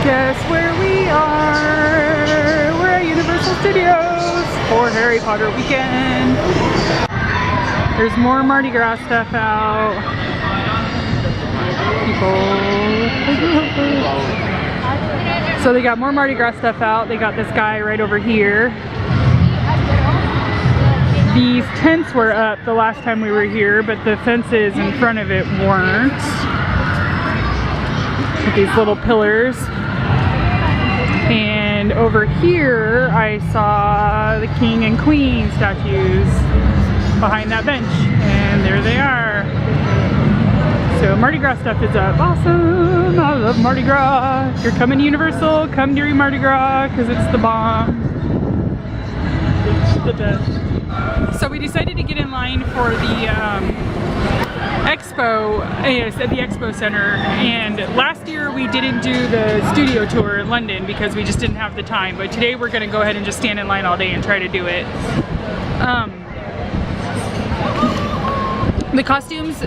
Guess where we are? We're at Universal Studios for Harry Potter weekend. There's more Mardi Gras stuff out. People. So they got more Mardi Gras stuff out. They got this guy right over here. These tents were up the last time we were here, but the fences in front of it weren't. With these little pillars. And over here I saw the king and queen statues behind that bench, and there they are. So Mardi Gras stuff is up. Awesome! I love Mardi Gras. If you're coming to Universal, come during Mardi Gras because it's the bomb. It's the best. So we decided to get in line for the Expo, yes, at the Expo Center, and last year we didn't do the studio tour in London because we just didn't have the time, but today we're going to go ahead and just stand in line all day and try to do it. The costumes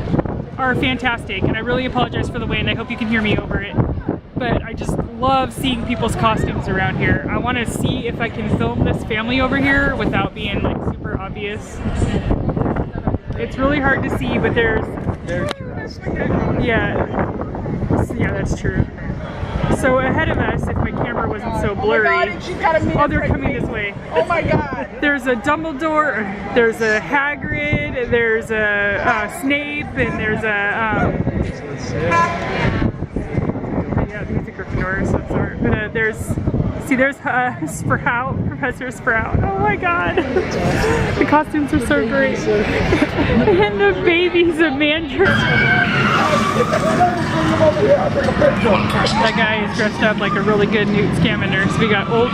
are fantastic, and I really apologize for the wind. I hope you can hear me over it, but I just love seeing people's costumes around here. I want to see if I can film this family over here without being like super obvious. It's really hard to see, but there's yeah, that's true. So ahead of us, if my camera wasn't so blurry, oh, they're coming this way. Oh my God! There's a Dumbledore, there's a Hagrid, there's a Snape, and there's a yeah, he's a Gryffindor, so it's art. But there's Sprout, Professor Sprout. Oh my God, the costumes are so great, and the baby's a mandarin. That guy is dressed up like a really good Newt Scamander. So we got old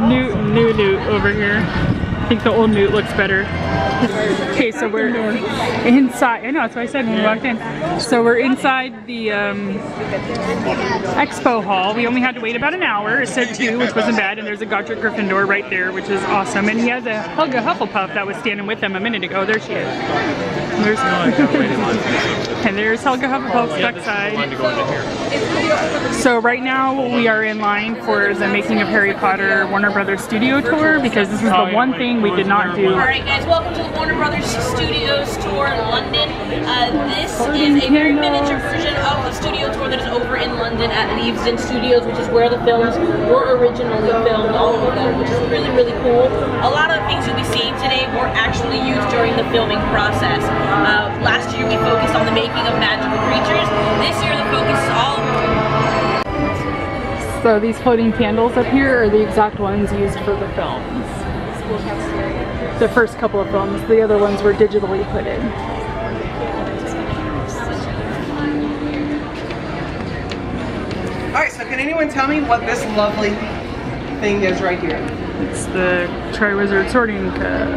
Newt over here. I think the old Newt looks better. Okay, so we're inside. I know, that's what I said when we walked in. So we're inside the expo hall. We only had to wait about an hour. It said 2, which wasn't bad. And there's a Godric Gryffindor right there, which is awesome. And he has a Helga Hufflepuff that was standing with him a minute ago. There she is. And there's Helga Hufflepuff's backside. So right now we are in line for the Making of Harry Potter Warner Brothers Studio Tour, because this is the one thing we did not do. Alright guys, welcome to the Warner Brothers Studios Tour in London. This is a very miniature version of the studio tour that is over in London at Leavesden Studios, which is where the films were originally filmed, all of them, which is really, really cool. A lot of the things you'll be seeing today were actually used during the filming process. Last year we focused on the making of magical creatures. This year the focus is all... So these floating candles up here are the exact ones used for the films. The first couple of films, the other ones were digitally put in. Alright, so can anyone tell me what this lovely thing is right here? It's the Triwizard Sorting Cup.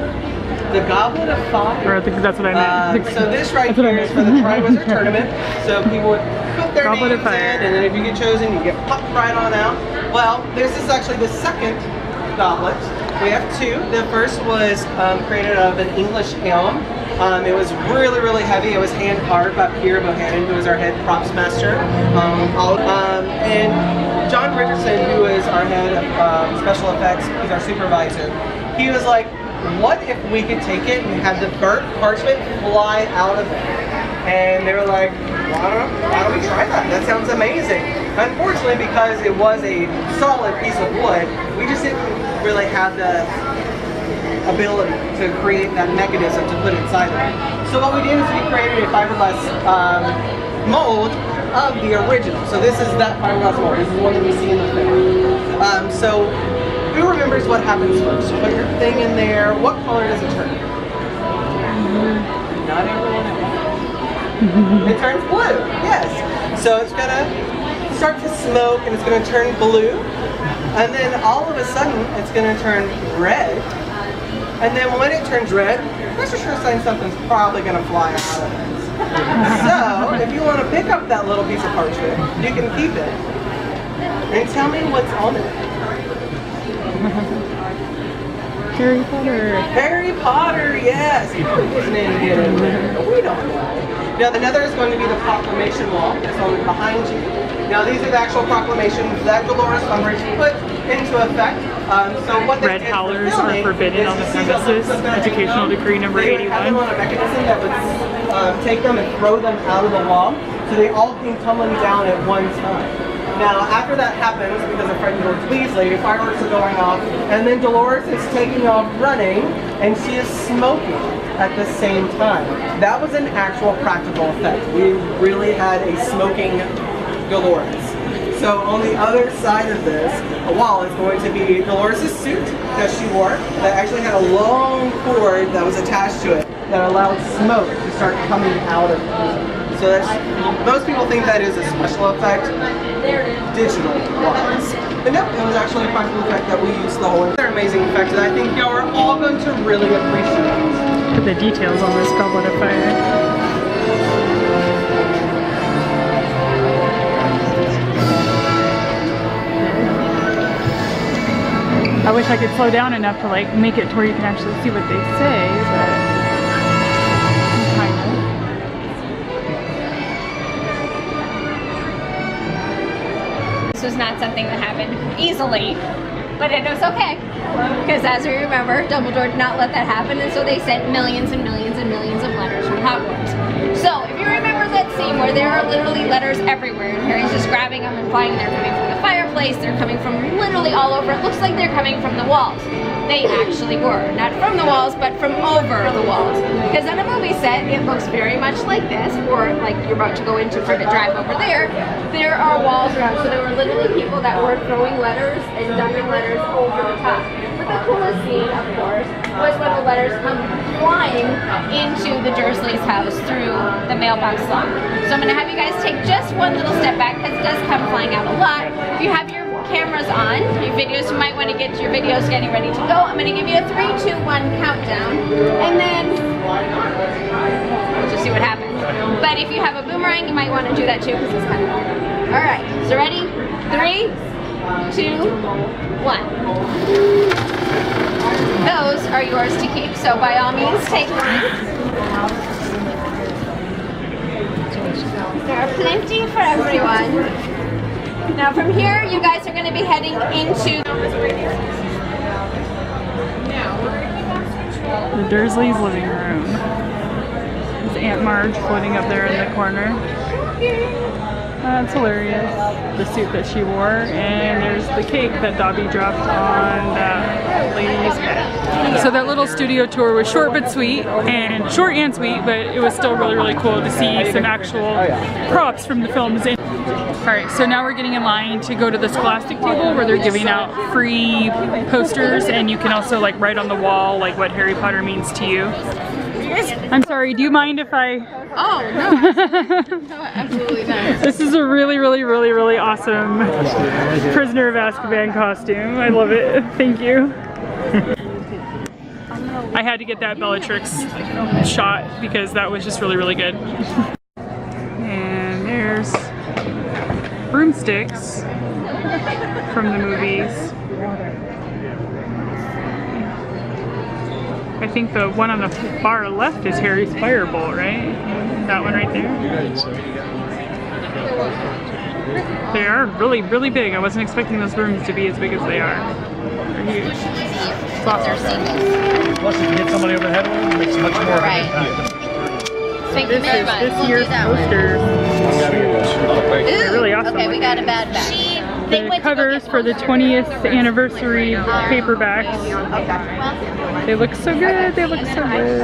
The Goblet of Fire. Or I think that's what I meant. So this right here is for the Triwizard Tournament. So people would put their Goblet names of Fire. in, and then if you get chosen, you get popped right on out. Well, this is actually the second goblet. We have 2. The first was created out of an English elm. It was really, really heavy. It was hand carved by Peter Bohannon, who was our head props master. And John Richardson, who is our head of special effects, he's our supervisor. He was like, what if we could take it and have the burnt parchment fly out of it? And they were like, why don't we try that? That sounds amazing. Unfortunately, because it was a solid piece of wood, we just didn't really have the ability to create that mechanism to put inside of it. So what we did is we created a fiberglass mold of the original. So this is that fiberglass mold. This is the one that we see in the film. So who remembers what happens first? You put your thing in there. What color does it turn? Not everyone. It turns blue. Yes. So it's gonna start to smoke and it's gonna turn blue. And then all of a sudden, it's going to turn red. And then when it turns red, Mr. Sure saying something's probably going to fly out of it. So, if you want to pick up that little piece of parchment, you can keep it. And tell me what's on it. Harry Potter. Harry Potter, yes. He put his name in there. We don't know. Now another is going to be the proclamation wall. That's on behind you. Now these are the actual proclamations that Dolores Umbridge put into effect. So what they Red did for howlers are filming forbidden is on the to see the premises. looks of their Educational baby decree number they would have them 81. on a mechanism that would take them and throw them out of the wall. So they all came tumbling down at one time. Now, after that happens, because of Fred George Weasley, fireworks are going off, and then Dolores is taking off running, and she is smoking at the same time. That was an actual practical effect. We really had a smoking Dolores. So on the other side of this wall is going to be Dolores' suit that she wore that actually had a long cord that was attached to it that allowed smoke to start coming out of it. So that's, most people think that is a special effect, digital wise. But no, it was actually a practical effect that we used the whole entire amazing effect that I think y'all are all going to really appreciate. Look at the details on this goblet of fire. I wish I could slow down enough to like make it to where you can actually see what they say, but kind of. This was not something that happened easily, but it was okay. Because as we remember, Dumbledore did not let that happen, and so they sent millions and millions and millions of letters from Hogwarts. So if you remember that scene where there are literally letters everywhere, and Harry's just grabbing them and flying, they're coming from the fireplace, they're coming from literally all over. It looks like they're coming from the walls. They actually were. Not from the walls, but from over the walls. Because on a movie set, it looks very much like this, or like you're about to go into Privet Drive over there. There are walls around, so there were literally people that were throwing letters and dumping letters over the top. But the coolest scene, of course, was when the letters come flying into the Dursleys' house through the mailbox lock. So I'm going to have you guys take just one little step back, because it does come flying out a lot. If you have your cameras on, your videos, you might want to get your videos getting ready to go. I'm going to give you a 3, 2, 1 countdown, and then we'll just see what happens. But if you have a boomerang, you might want to do that too, because it's kind of fun. All right, so ready? 3, 2, 1. Those are yours to keep, so by all means take one. There are plenty for everyone. Now from here, you guys are going to be heading into The Dursleys' living room. There's Aunt Marge floating up there in the corner. That's hilarious. The suit that she wore, and there's the cake that Dobby dropped on that lady's head. So that little studio tour was short but sweet, and short and sweet, but it was still really, really cool to see some actual props from the films. Alright, so now we're getting in line to go to the Scholastic table where they're giving out free posters, and you can also like write on the wall like what Harry Potter means to you. I'm sorry, do you mind if I... Oh, no. No, absolutely not. This is a really, really, really, really awesome Prisoner of Azkaban costume. I love it. Thank you. I had to get that Bellatrix shot because that was just really, really good. And there's broomsticks from the movies. I think the one on the far left is Harry's Firebolt, right? That one right there. They are really, really big. I wasn't expecting those rooms to be as big as they are. They're huge. It's awesome. Plus, if you hit somebody over the head with it, it makes much more of an impact. Thank you This very is much. this year's poster. They're really awesome. Okay, we got a bad batch. The covers for the 20th anniversary paperbacks. They look so good. They look so good.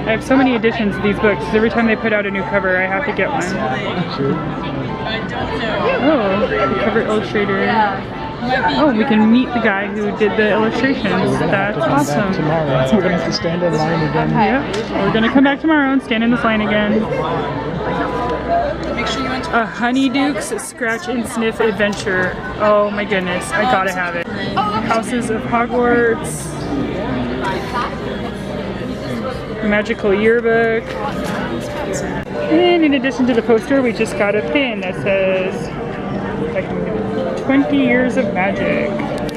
I have so many editions of these books. Every time they put out a new cover, I have to get one. Oh, the cover illustrator. Oh, we can meet the guy who did the illustrations. That's awesome. Tomorrow, so we're gonna have to stand in line again. Yep, we're gonna come back tomorrow and stand in this line again. A Honeyduke's Scratch and Sniff Adventure. Oh my goodness, I gotta have it. Houses of Hogwarts. Magical Yearbook. And in addition to the poster, we just got a pin that says, if I can get it. 20 Years of Magic. And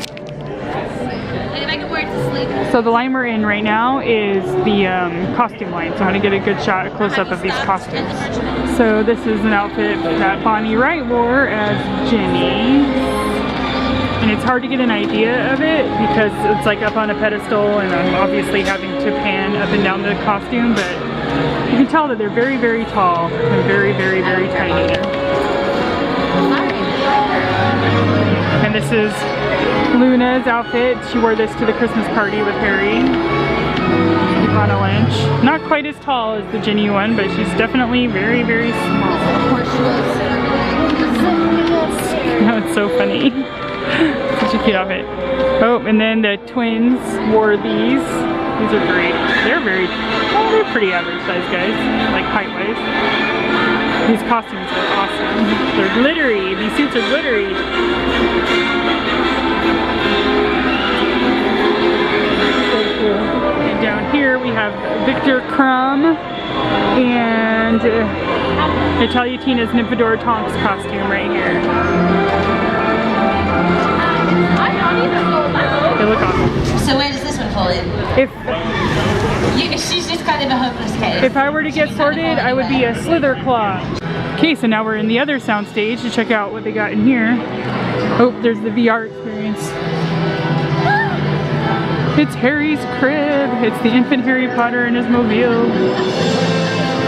if I can wear it to sleep. So the line we're in right now is the costume line, so I'm gonna get a good shot, a close-up of these costumes. So this is an outfit that Bonnie Wright wore as Ginny. And it's hard to get an idea of it because it's like up on a pedestal and I'm obviously having to pan up and down the costume, but you can tell that they're very, very tall and very, very, very tiny. And this is Luna's outfit. She wore this to the Christmas party with Harry. Ivana Lynch. Not quite as tall as the Ginny one, but she's definitely very, very small. Oh, it's so funny. Such a cute outfit. Oh, and then the twins wore these. These are great. They're they're pretty average size guys, like height-wise. These costumes are awesome. They're glittery. These suits are glittery. And down here we have Victor Crumb and Italiatina's Nymphadora Tonks costume right here. They look awesome. So where does this one fall in? She's just kind of a hopeless case. If I were to get sorted, I would be a Slitherclaw. Okay, so now we're in the other sound stage to check out what they got in here. Oh, there's the VR experience. It's Harry's crib. It's the infant Harry Potter and his mobile.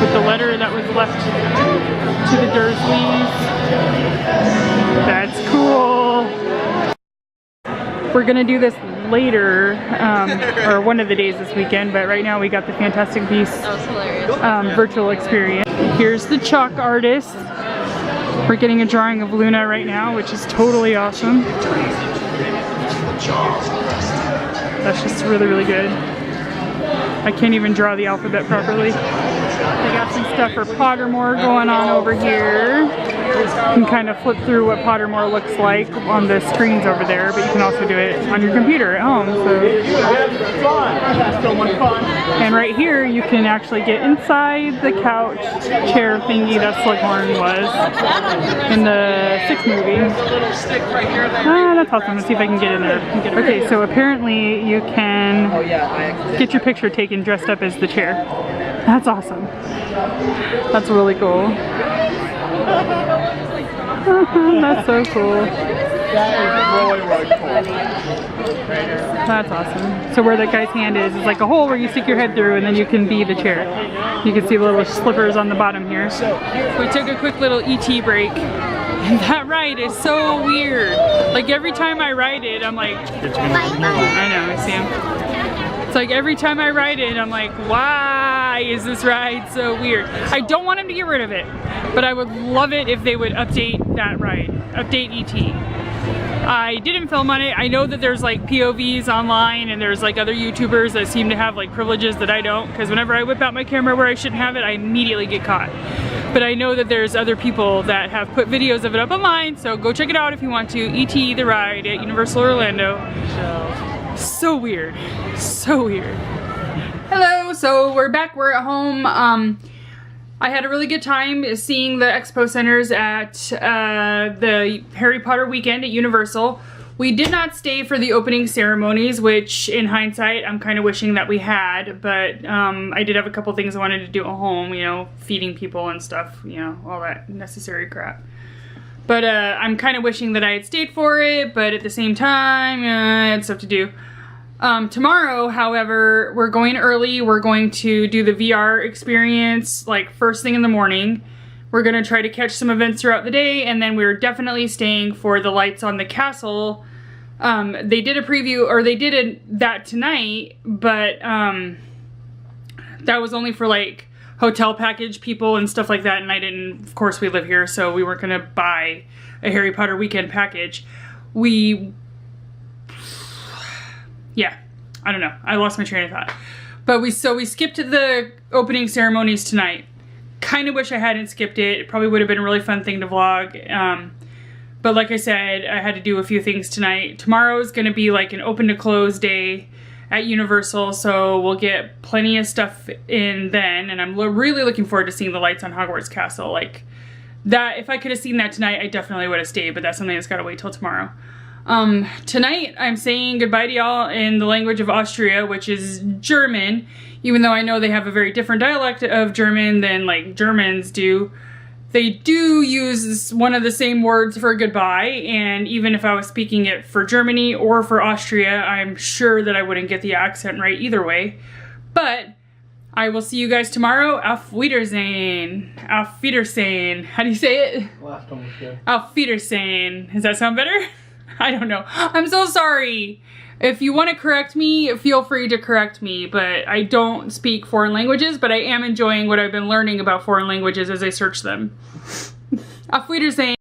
With the letter that was left to the Dursleys. That's cool. We're gonna do this later, or one of the days this weekend, but right now we got the Fantastic Beasts virtual experience. Here's the chalk artist. We're getting a drawing of Luna right now, which is totally awesome. That's just really, really good. I can't even draw the alphabet properly. They got some stuff for Pottermore going on over here. You can kind of flip through what Pottermore looks like on the screens over there, but you can also do it on your computer at home. And right here, you can actually get inside the couch chair thingy that Slughorn was in the 6th movie. Ah, that's awesome. Let's see if I can get in there. Okay, so apparently you can get your picture taken dressed up as the chair. That's awesome. That's really cool. That's so cool. That's awesome. So where that guy's hand is like a hole where you stick your head through and then you can be the chair. You can see the little slippers on the bottom here. We took a quick little ET break. And that ride is so weird. Like every time I ride it, I'm like, I know, I see him. It's like every time I ride it, I'm like, why is this ride so weird? I don't want them to get rid of it, but I would love it if they would update that ride, update ET. I didn't film on it. I know that there's like POVs online and there's like other YouTubers that seem to have like privileges that I don't, because whenever I whip out my camera where I shouldn't have it, I immediately get caught. But I know that there's other people that have put videos of it up online, so go check it out if you want to. ET the ride at Universal Orlando. So weird, so weird. Hello, so we're back, we're at home. I had a really good time seeing the expo centers at the Harry Potter weekend at Universal. We did not stay for the opening ceremonies, which in hindsight, I'm kind of wishing that we had, but I did have a couple things I wanted to do at home, you know, feeding people and stuff, you know, all that necessary crap. But I'm kind of wishing that I had stayed for it, but at the same time, I had stuff to do. Tomorrow, however, we're going early. We're going to do the VR experience like first thing in the morning. We're going to try to catch some events throughout the day, and then we're definitely staying for the lights on the castle. They did a preview, or they did that tonight, but that was only for like hotel package people and stuff like that, and I didn't, of course we live here, so we weren't going to buy a Harry Potter weekend package. Yeah, I don't know. I lost my train of thought. But we skipped the opening ceremonies tonight. Kind of wish I hadn't skipped it. It probably would have been a really fun thing to vlog. But like I said, I had to do a few things tonight. Tomorrow is going to be like an open to close day at Universal, so we'll get plenty of stuff in then. And I'm really looking forward to seeing the lights on Hogwarts Castle. Like, that if I could have seen that tonight, I definitely would have stayed, but that's something that's gotta wait till tomorrow. Tonight I'm saying goodbye to y'all in the language of Austria, which is German, even though I know they have a very different dialect of German than like Germans do. They do use one of the same words for goodbye, and even if I was speaking it for Germany or for Austria, I'm sure that I wouldn't get the accent right either way. But I will see you guys tomorrow. Auf Wiedersehen. Auf Wiedersehen. How do you say it? Last one was good. Auf Wiedersehen. Does that sound better? I don't know. I'm so sorry. If you want to correct me, feel free to correct me, but I don't speak foreign languages, but I am enjoying what I've been learning about foreign languages as I search them. Auf Wiedersehen.